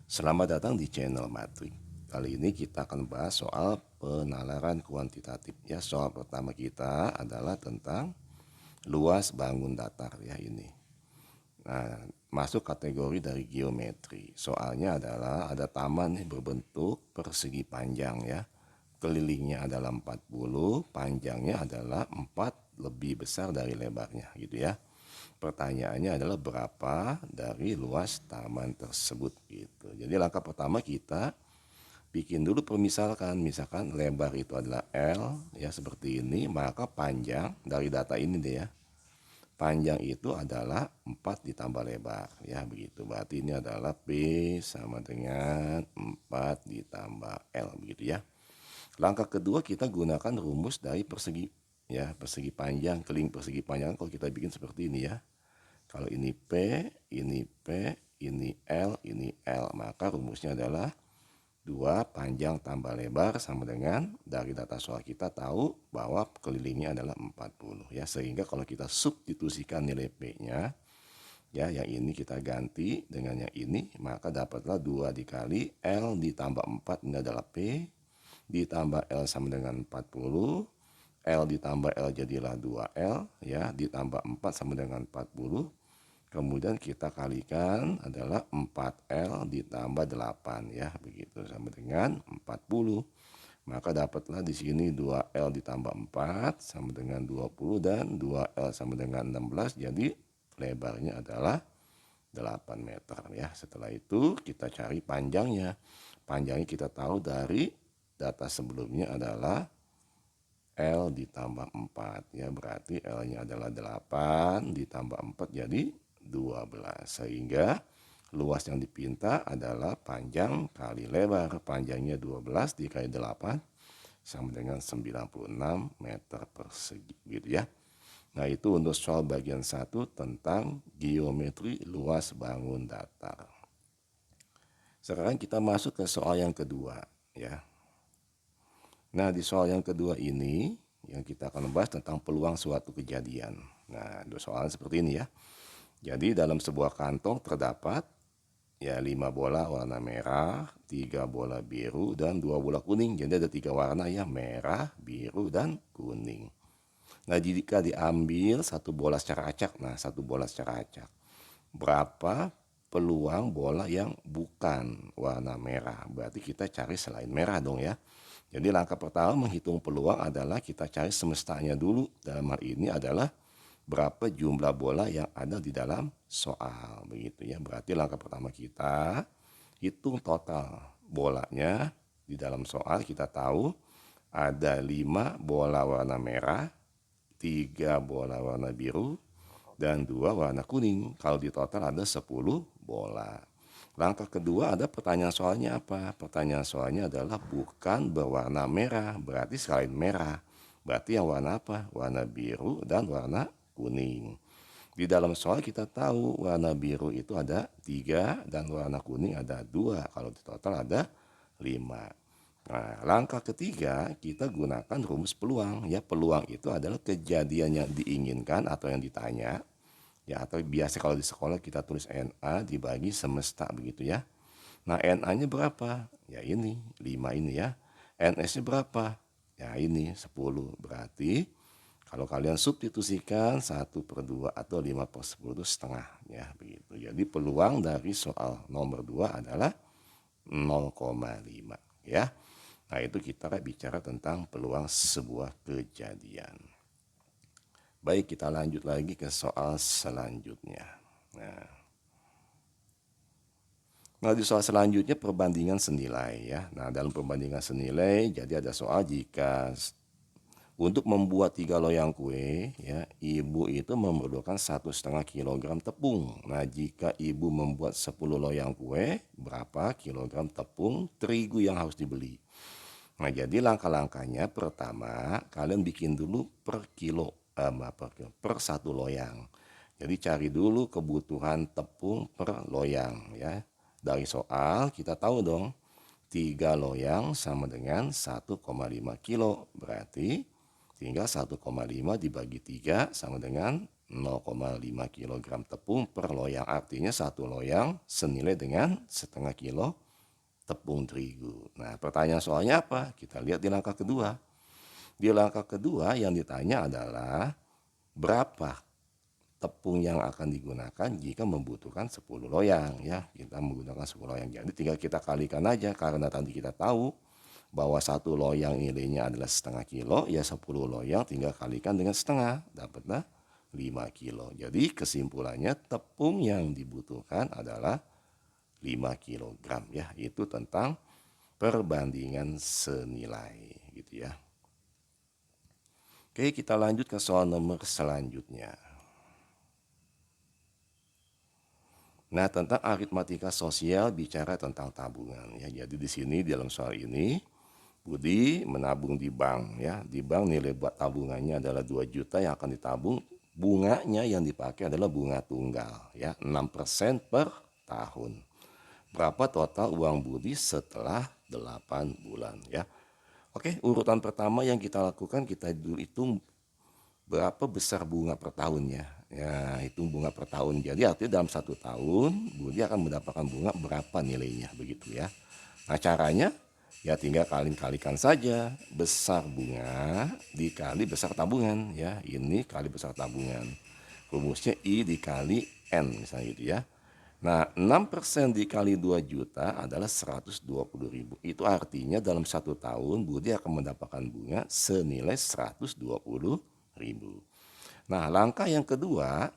Selamat datang di channel Matrik. Kali ini kita akan bahas soal penalaran kuantitatif. Ya, soal pertama kita adalah tentang luas bangun datar ya ini. Nah, masuk kategori dari geometri. Soalnya adalah ada taman nih berbentuk persegi panjang ya. Kelilingnya adalah 40, panjangnya adalah 4 lebih besar dari lebarnya gitu ya. Pertanyaannya adalah berapa dari luas taman tersebut gitu. Jadi langkah pertama kita bikin dulu permisalkan, misalkan lebar itu adalah L ya seperti ini, maka panjang dari data ini deh ya. Panjang itu adalah 4 ditambah lebar ya begitu. Berarti ini adalah P sama dengan 4 ditambah L begitu ya. Langkah kedua kita gunakan rumus dari persegi ya, persegi panjang, keliling persegi panjang kalau kita bikin seperti ini ya. Kalau ini P, ini P, ini L, ini L, maka rumusnya adalah 2 panjang tambah lebar sama dengan dari data soal kita tahu bahwa kelilingnya adalah 40 ya, sehingga kalau kita substitusikan nilai P-nya ya, yang ini kita ganti dengan yang ini, maka dapatlah 2 dikali L ditambah 4, ini adalah P, ditambah L sama dengan 40, L ditambah L jadilah 2L ya, ditambah 4 sama dengan 40. Kemudian kita kalikan adalah 4L ditambah 8 ya, begitu sama dengan 40. Maka dapatlah di sini 2L ditambah 4 sama dengan 20 dan 2L sama dengan 16. Jadi lebarnya adalah 8 meter ya. Setelah itu kita cari panjangnya. Panjangnya kita tahu dari data sebelumnya adalah L ditambah 4 ya, berarti L-nya adalah 8 ditambah 4 jadi 12, sehingga luas yang dipinta adalah panjang kali lebar. Panjangnya 12 dikali 8 sama dengan 96 meter persegi gitu ya. Nah, itu untuk soal bagian 1 tentang geometri luas bangun datar. Sekarang kita masuk ke soal yang kedua ya. Nah, di soal yang kedua ini yang kita akan membahas tentang peluang suatu kejadian. Nah, dua soal seperti ini ya. Jadi dalam sebuah kantong terdapat ya 5 bola warna merah, 3 bola biru, dan 2 bola kuning. Jadi ada 3 warna ya, merah, biru, dan kuning. Nah, jika diambil satu bola secara acak, nah satu bola secara acak, berapa peluang bola yang bukan warna merah? Berarti kita cari selain merah dong ya. Jadi langkah pertama menghitung peluang adalah kita cari semestanya dulu. Dalam hal ini adalah berapa jumlah bola yang ada di dalam soal begitu ya. Berarti langkah pertama kita hitung total bolanya di dalam soal. Kita tahu ada 5 bola warna merah, 3 bola warna biru, dan 2 warna kuning. Kalau di total ada 10 bola. Langkah kedua ada pertanyaan soalnya apa? Pertanyaan soalnya adalah bukan berwarna merah, berarti selain merah. Berarti yang warna apa? Warna biru dan warna kuning. Di dalam soal kita tahu warna biru itu ada 3 dan warna kuning ada 2. Kalau di total ada 5. Nah, langkah ketiga kita gunakan rumus peluang. Ya, peluang itu adalah kejadian yang diinginkan atau yang ditanya. Ya, atau biasa kalau di sekolah kita tulis NA dibagi semesta begitu ya. Nah, NA-nya berapa? Ya ini, 5 ini ya. NS-nya berapa? Ya ini, 10. Berarti kalau kalian substitusikan 1/2 atau 5/10 itu setengah ya begitu. Jadi peluang dari soal nomor 2 adalah 0,5 ya. Nah, itu kita bicara tentang peluang sebuah kejadian. Baik, kita lanjut lagi ke soal selanjutnya. Nah, di soal selanjutnya perbandingan senilai ya. Nah, dalam perbandingan senilai, jadi ada soal jika untuk membuat 3 loyang kue, ya, ibu itu memerlukan 1,5 kilogram tepung. Nah, jika ibu membuat 10 loyang kue, berapa kilogram tepung terigu yang harus dibeli? Nah, jadi langkah-langkahnya pertama, kalian bikin dulu per kilo, per 1 loyang. Jadi cari dulu kebutuhan tepung per loyang ya. Dari soal kita tahu dong, 3 loyang sama dengan 1,5 kilo. Berarti tinggal 1,5 dibagi 3 sama dengan 0,5 kg tepung per loyang. Artinya satu loyang senilai dengan setengah kilo tepung terigu. Nah, pertanyaan soalnya apa? Kita lihat di langkah kedua. Di langkah kedua yang ditanya adalah berapa tepung yang akan digunakan jika membutuhkan 10 loyang ya. Kita menggunakan 10 loyang. Jadi tinggal kita kalikan aja karena tadi kita tahu bahwa satu loyang nilainya adalah setengah kilo, ya 10 loyang tinggal kalikan dengan setengah, dapatlah 5 kilo. Jadi kesimpulannya tepung yang dibutuhkan adalah 5 kilogram ya. Itu tentang perbandingan senilai gitu ya. Oke, kita lanjut ke soal nomor selanjutnya. Nah, tentang aritmatika sosial bicara tentang tabungan ya. Jadi di sini dalam soal ini Budi menabung di bank ya. Di bank nilai buat tabungannya adalah 2 juta yang akan ditabung. Bunganya yang dipakai adalah bunga tunggal ya, 6% per tahun. Berapa total uang Budi setelah 8 bulan ya. Oke, urutan pertama yang kita lakukan, kita dulu hitung berapa besar bunga per tahunnya. Ya, hitung bunga per tahun. Jadi artinya dalam 1 tahun Budi akan mendapatkan bunga berapa nilainya begitu ya. Nah, caranya ya tinggal kalikan saja besar bunga dikali besar tabungan ya. Ini kali besar tabungan. Rumusnya I dikali N misalnya gitu ya. Nah, 6% dikali 2 juta adalah 120.000. Itu artinya dalam 1 tahun Budi akan mendapatkan bunga senilai 120.000. Nah, langkah yang keduanya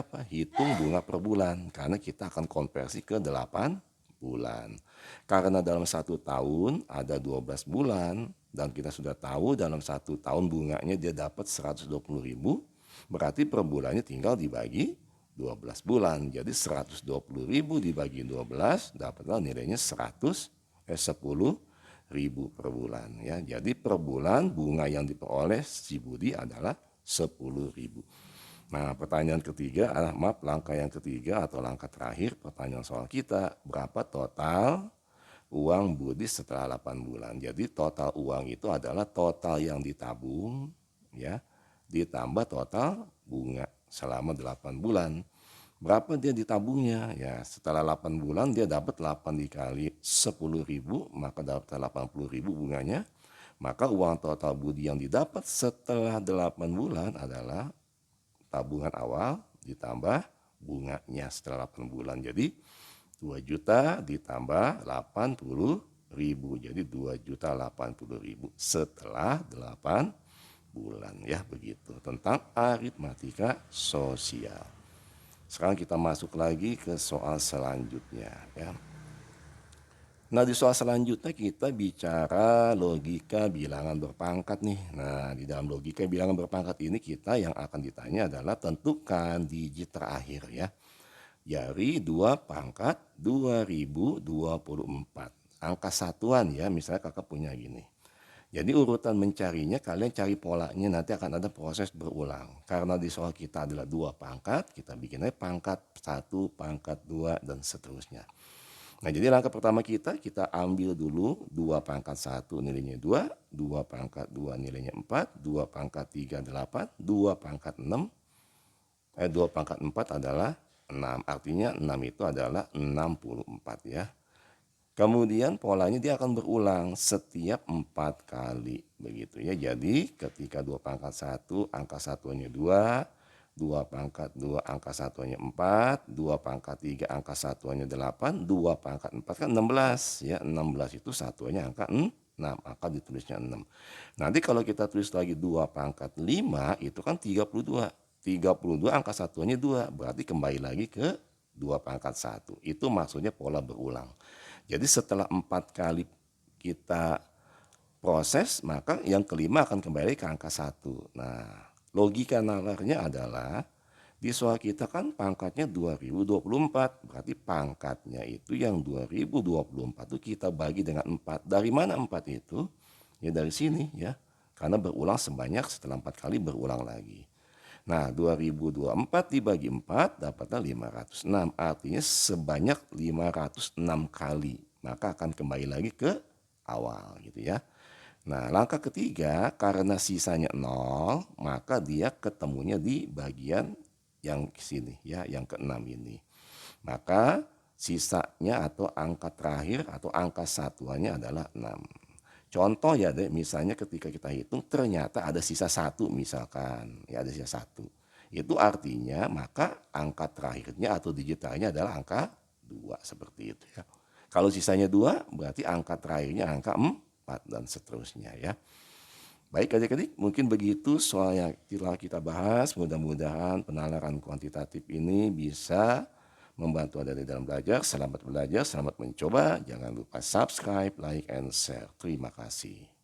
apa? Hitung bunga per bulan karena kita akan konversi ke 8 bulan. Karena dalam 1 tahun ada 12 bulan dan kita sudah tahu dalam 1 tahun bunganya dia dapat 120.000, berarti per bulannya tinggal dibagi 12 bulan. Jadi 120.000 dibagi 12 dapatlah nilainya 10.000 per bulan ya. Jadi per bulan bunga yang diperoleh si Budi adalah 10.000. Nah, pertanyaan ketiga, langkah yang ketiga atau langkah terakhir pertanyaan soal kita, berapa total uang Budi setelah 8 bulan. Jadi total uang itu adalah total yang ditabung ya, ditambah total bunga selama 8 bulan. Berapa dia ditabungnya? Ya, setelah 8 bulan dia dapat 8 dikali 10.000, maka dapat 80.000 bunganya. Maka uang total Budi yang didapat setelah 8 bulan adalah tabungan awal ditambah bunganya setelah 8 bulan. Jadi 2 juta ditambah 80.000. Jadi 2.080.000 setelah 8 bulan ya, begitu tentang aritmatika sosial. Sekarang kita masuk lagi ke soal selanjutnya ya. Nah, di soal selanjutnya kita bicara logika bilangan berpangkat nih. Nah, di dalam logika bilangan berpangkat ini kita yang akan ditanya adalah tentukan digit terakhir ya. Dari 2 pangkat 2024. Angka satuan ya, misalnya kakak punya gini. Jadi urutan mencarinya kalian cari polanya, nanti akan ada proses berulang. Karena di soal kita adalah 2 pangkat, kita bikin aja pangkat 1, pangkat 2 dan seterusnya. Nah, jadi langkah pertama kita ambil dulu 2 pangkat 1 nilainya 2, 2 pangkat 2 nilainya 4, 2 pangkat 3 8, 2 pangkat 6, 2 pangkat 4 adalah 6. Artinya 6 itu adalah 64 ya. Kemudian polanya dia akan berulang setiap 4 kali begitu ya. Jadi ketika 2 pangkat 1 angka satuannya 2, 2 pangkat 2 angka satuannya 4, 2 pangkat 3 angka satuannya 8, 2 pangkat 4 kan 16 ya. 16 itu satuannya angka 6, maka ditulisnya 6. Nanti kalau kita tulis lagi 2 pangkat 5 itu kan 32. 32 angka satuannya 2, berarti kembali lagi ke 2 pangkat 1. Itu maksudnya pola berulang. Jadi setelah 4 kali kita proses, maka yang kelima akan kembali ke angka 1. Nah, logika nalarnya adalah di soal kita kan pangkatnya 2024, berarti pangkatnya itu yang 2024 itu kita bagi dengan 4. Dari mana 4 itu? Ya dari sini ya, karena berulang sebanyak setelah 4 kali berulang lagi. Nah, 2024 dibagi 4 dapatnya 506, artinya sebanyak 506 kali, maka akan kembali lagi ke awal gitu ya. Nah, langkah ketiga, karena sisanya nol, maka dia ketemunya di bagian yang sini ya, yang keenam ini. Maka sisanya atau angka terakhir atau angka satuannya adalah 6. Contoh ya deh, misalnya ketika kita hitung ternyata ada sisa satu misalkan, ya ada sisa satu. Itu artinya maka angka terakhirnya atau digitalnya adalah angka 2 seperti itu ya. Kalau sisanya 2 berarti angka terakhirnya angka 4 dan seterusnya ya. Baik adik-adik, mungkin begitu soal yang telah kita bahas. Mudah-mudahan penalaran kuantitatif ini bisa membantu adik-adik dalam belajar. Selamat belajar, selamat mencoba. Jangan lupa subscribe, like, and share. Terima kasih.